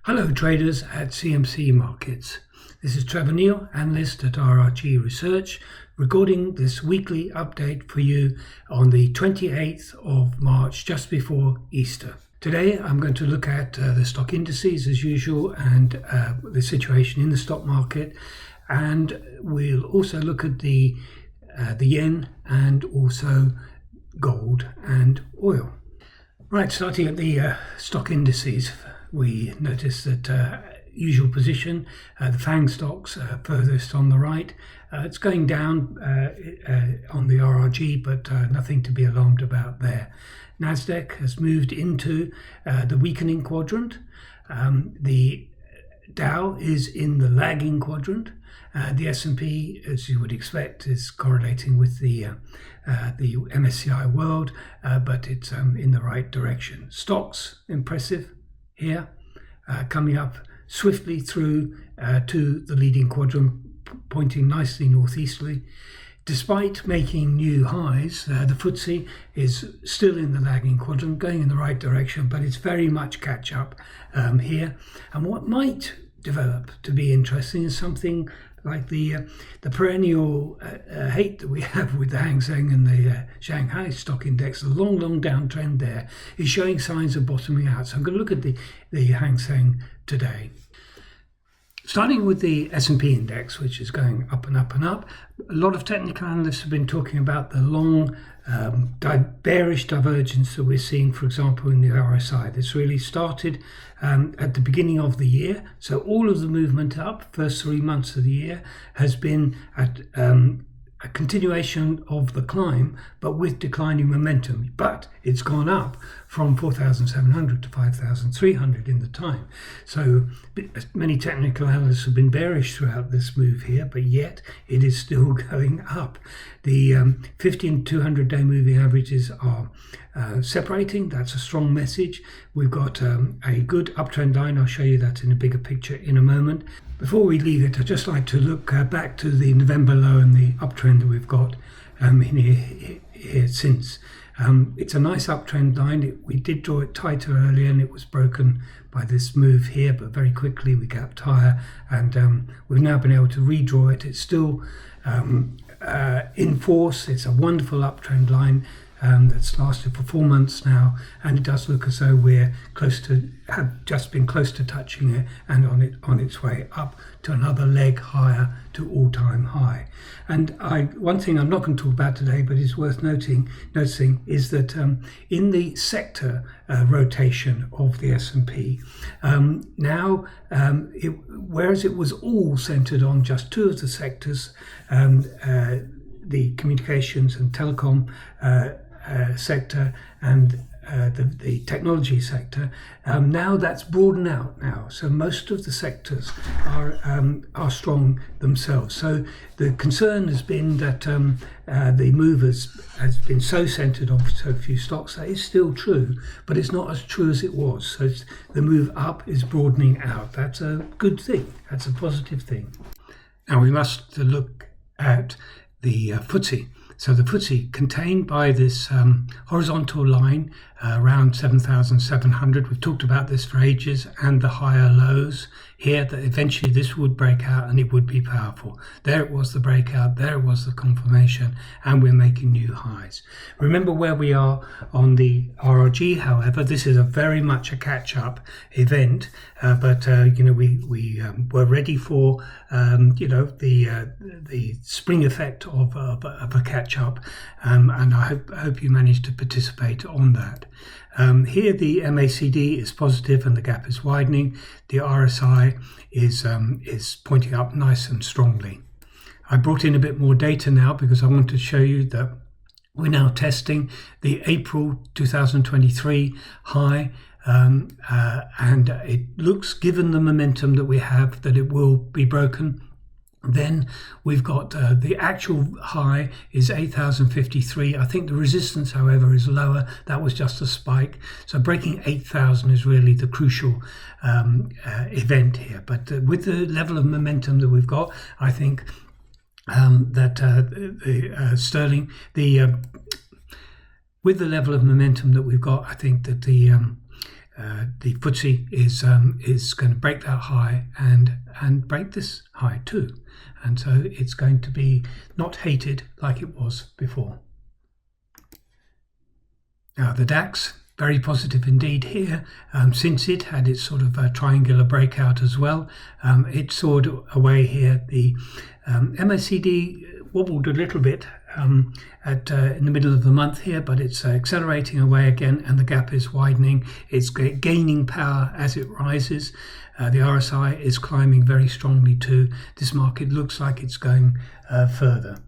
Hello traders at CMC Markets. This is Trevor Neil, analyst at RRG Research, recording this weekly update for you on the 28th of March, just before Easter. Today I'm going to look at the stock indices as usual and the situation in the stock market, and we'll also look at the yen and also gold and oil. Right, starting at the stock indices, we notice that usual position, the FANG stocks furthest on the right. It's going down on the RRG, but nothing to be alarmed about there. Nasdaq has moved into the weakening quadrant. The Dow is in the lagging quadrant. The S&P, as you would expect, is correlating with the MSCI World, but it's in the right direction. Stocks, impressive here, coming up swiftly through to the leading quadrant, pointing nicely northeasterly. Despite making new highs, the FTSE is still in the lagging quadrant, going in the right direction, but it's very much catch up here. And what might develop to be interesting is something like the perennial hate that we have with the Hang Seng and the Shanghai stock index. The long downtrend there is showing signs of bottoming out. So I'm going to look at the Hang Seng today. Starting with the S&P index, which is going up and up and up. A lot of technical analysts have been talking about the long bearish divergence that we're seeing, for example, in the RSI. This really started at the beginning of the year. So all of the movement up, first 3 months of the year, has been at a continuation of the climb, but with declining momentum. But it's gone up from 4,700 to 5,300 in the time. So many technical analysts have been bearish throughout this move here, but yet it is still going up. The 50 and 200 day moving averages are separating. That's a strong message. We've got a good uptrend line. I'll show you that in a bigger picture in a moment. Before we leave it, I'd just like to look back to the November low and the uptrend that we've got here since. It's a nice uptrend line. We did draw it tighter earlier and it was broken by this move here, but very quickly we gapped higher, and we've now been able to redraw it. It's still in force. It's a wonderful uptrend line that's lasted for 4 months now, and it does look as though we're have just been close to touching it and on its way up to another leg higher to all-time high. And one thing I'm not going to talk about today, but is worth noticing is that in the sector rotation of the S&P, now whereas it was all centered on just two of the sectors, the communications and telecom sector and the technology sector, now that's broadened out now. So most of the sectors are strong themselves. So the concern has been that the move has been so centered on so few stocks. That is still true, but it's not as true as it was. So the move up is broadening out. That's a good thing. That's a positive thing. Now we must look at the FTSE. So the FTSE, contained by this horizontal line around 7,700. We've talked about this for ages, and the higher lows here, that eventually this would break out and it would be powerful. There it was, the breakout, there it was, the confirmation, and we're making new highs. Remember where we are on the RRG, however. This is a very much a catch-up event, but we were ready for the spring effect of a catch-up, and I hope you managed to participate on that. Here the MACD is positive and the gap is widening. The RSI is pointing up nice and strongly. I brought in a bit more data now because I want to show you that we're now testing the April 2023 high, and it looks, given the momentum that we have, that it will be broken. Then we've got the actual high is 8,053. I think the resistance, however, is lower. That was just a spike. So breaking 8,000 is really the crucial event here. But with the level of momentum that we've got, I think that the sterling, with the level of momentum that we've got, I think that the the FTSE is going to break that high and break this high too, and so it's going to be not hated like it was before. Now the DAX, very positive indeed here, since it had its sort of triangular breakout as well. It soared away here. The MACD wobbled a little bit in the middle of the month here, but it's accelerating away again, and the gap is widening. It's gaining power as it rises. The RSI is climbing very strongly too. This market looks like it's going further.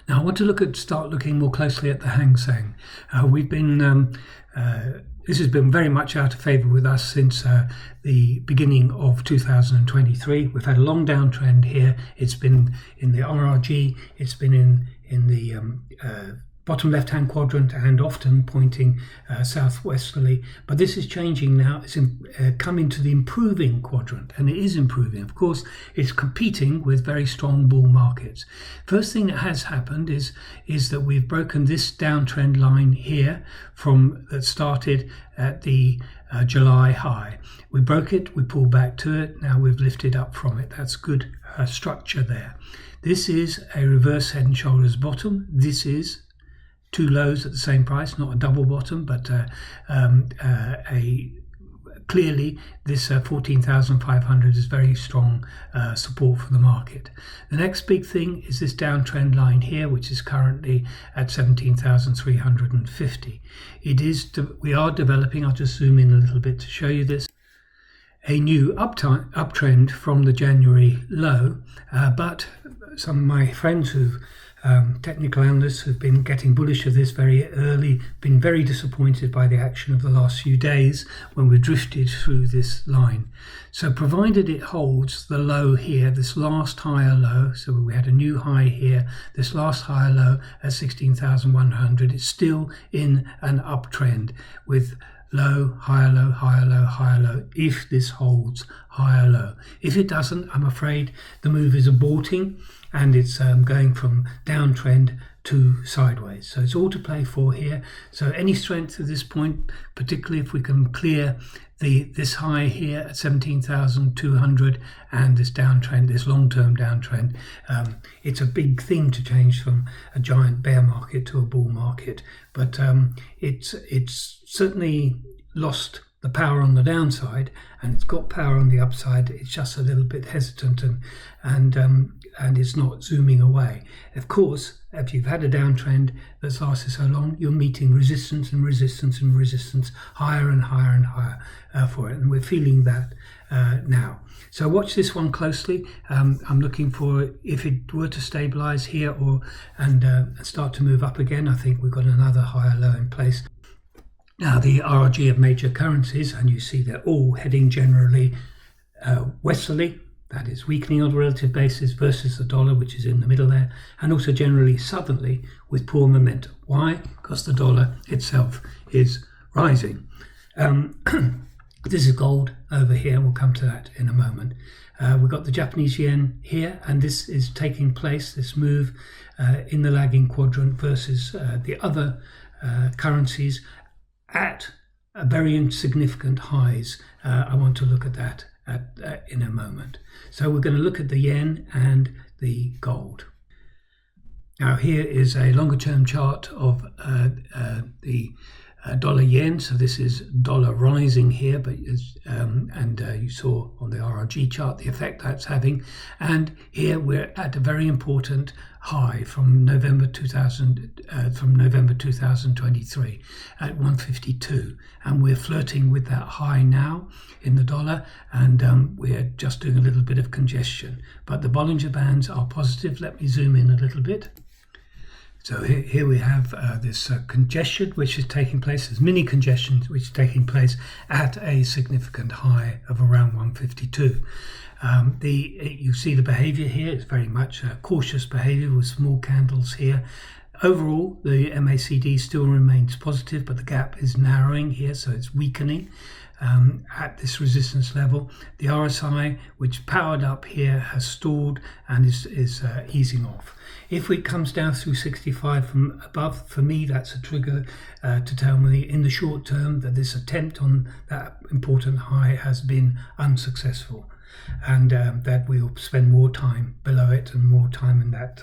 Now I want to start looking more closely at the Hang Seng. We've been this has been very much out of favour with us since the beginning of 2023. We've had a long downtrend here. It's been in the RRG, it's been in the bottom left-hand quadrant and often pointing southwesterly. But this is changing now. It's come into the improving quadrant, and it is improving. Of course, it's competing with very strong bull markets. First thing that has happened is that we've broken this downtrend line here that started at the July high. We broke it, we pulled back to it, now we've lifted up from it. That's good structure there. This is a reverse head and shoulders bottom. This is two lows at the same price, not a double bottom, but clearly this 14,500 is very strong support for the market. The next big thing is this downtrend line here, which is currently at 17,350. We are developing, I'll just zoom in a little bit to show you this, a new uptrend from the January low, but some of my friends technical analysts who've been getting bullish of this very early, been very disappointed by the action of the last few days when we drifted through this line. So provided it holds the low here, this last higher low, so we had a new high here, this last higher low at 16,100, it's still in an uptrend with low, higher low, higher low, higher low, if this holds higher low. If it doesn't, I'm afraid the move is aborting and it's going from downtrend to sideways. So it's all to play for here. So any strength at this point, particularly if we can clear this high here at 17,200 and this downtrend, this long-term downtrend, it's a big thing to change from a giant bear market to a bull market. But it's certainly lost the power on the downside, and it's got power on the upside. It's just a little bit hesitant and it's not zooming away. Of course, if you've had a downtrend that's lasted so long, you're meeting resistance and resistance and resistance, higher and higher and higher for it, and we're feeling that now. So watch this one closely. I'm looking for, if it were to stabilize here and start to move up again, I think we've got another higher low in place. Now the RRG of major currencies, and you see they're all heading generally westerly, that is weakening on a relative basis versus the dollar, which is in the middle there, and also generally southerly with poor momentum. Why? Because the dollar itself is rising. This is gold over here. We'll come to that in a moment. We've got the Japanese yen here, and this is taking place, this move in the lagging quadrant versus the other currencies at very insignificant highs. I want to look at that in a moment. So we're going to look at the yen and the gold. Now here is a longer term chart of the dollar yen. So this is dollar rising here, but you saw on the RRG chart the effect that's having. And here we're at a very important high from November 2023 at 152, and we're flirting with that high now in the dollar, and we're just doing a little bit of congestion. But the Bollinger Bands are positive. Let me zoom in a little bit. So here we have this congestion which is taking place, this mini congestion which is taking place at a significant high of around 152. You see the behavior here is very much cautious behavior with small candles here. Overall, the MACD still remains positive, but the gap is narrowing here, so it's weakening. at this resistance level. The RSI, which powered up here, has stalled and is easing off. If it comes down through 65 from above, for me that's a trigger to tell me in the short term that this attempt on that important high has been unsuccessful, and that we'll spend more time below it and more time in that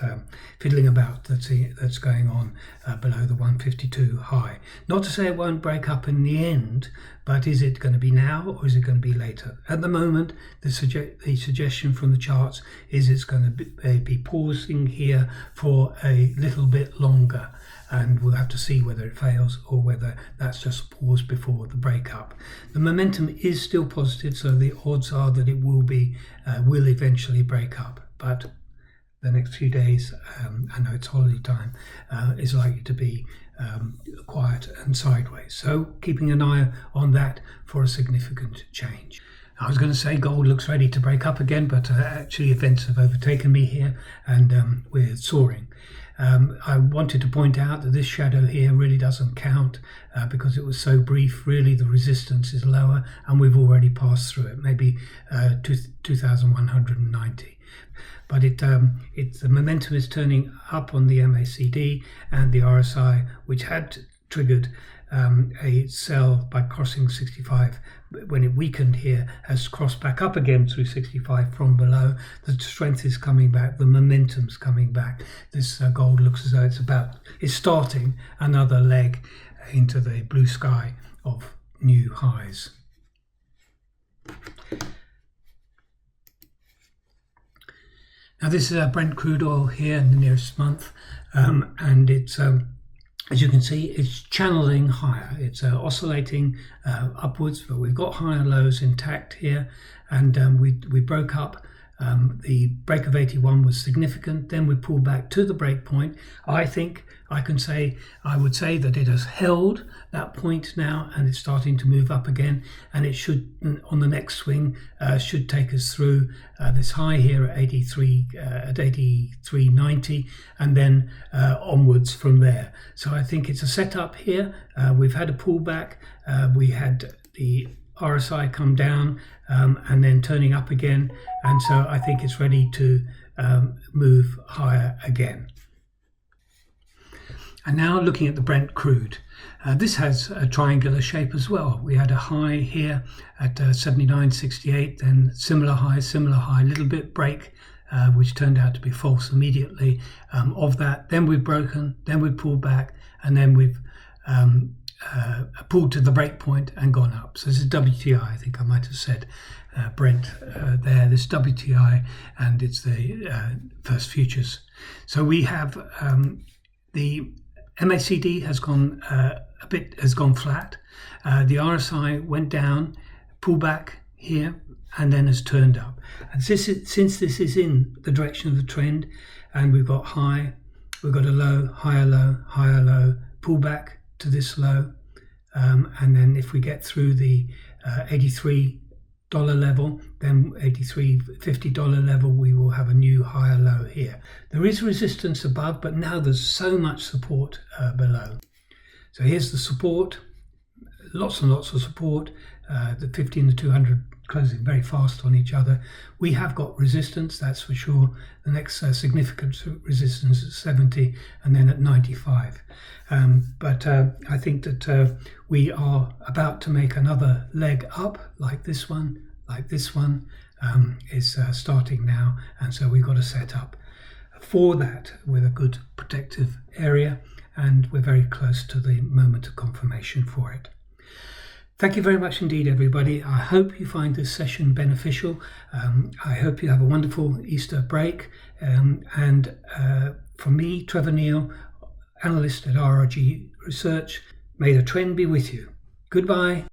fiddling about that's going on below the 152 high. Not to say it won't break up in the end, but is it going to be now or is it going to be later? At the moment, the suggestion from the charts is it's going to be pausing here for a little bit longer, and we'll have to see whether it fails or whether that's just a pause before the breakup. The momentum is still positive, so the odds are that it will eventually break up, but the next few days, I know it's holiday time, is likely to be quiet and sideways. So keeping an eye on that for a significant change. I was going to say gold looks ready to break up again, but actually events have overtaken me here, and we're soaring. I wanted to point out that this shadow here really doesn't count because it was so brief. Really, the resistance is lower, and we've already passed through it, maybe 2,190. But the momentum is turning up on the MACD and the RSI, which had triggered a sell by crossing 65. When it weakened here, has crossed back up again through 65 from below. The strength is coming back, the momentum's coming back. This gold looks as though it's starting another leg into the blue sky of new highs. Now this is our Brent crude oil here in the nearest month, and it's as you can see, it's channeling higher. It's oscillating upwards, but we've got higher lows intact here, and we broke up. The break of 81 was significant. Then we pulled back to the break point. I think I would say that it has held that point now, and it's starting to move up again. And it should, on the next swing, should take us through this high here at 83.90, and then onwards from there. So I think it's a setup here. We've had a pullback. We had the RSI come down and then turning up again, and so I think it's ready to move higher again. And now looking at the Brent crude, this has a triangular shape as well. We had a high here at 79.68, then similar high, little bit break, which turned out to be false immediately of that. Then we've broken, then we've pulled back, and then we've pulled to the break point and gone up. So this is WTI, I think I might have said Brent there. This WTI, and it's the first futures. So we have the MACD has gone flat. The RSI went down, pulled back here, and then has turned up. And since this is in the direction of the trend, and we've got high, we've got a low, higher low, pull back to this low, and then if we get through the $83 level, then $83.50 level, we will have a new higher low here. There is resistance above, but now there's so much support below. So here's the support, lots and lots of support, the 50 and the 200 closing very fast on each other. We have got resistance, that's for sure. The next significant resistance at 70 and then at 95. But I think that we are about to make another leg up like this one is starting now, and so we've got to set up for that with a good protective area, and we're very close to the moment of confirmation for it. Thank you very much indeed, everybody. I hope you find this session beneficial. I hope you have a wonderful Easter break. And from me, Trevor Neil, analyst at RRG Research, may the trend be with you. Goodbye.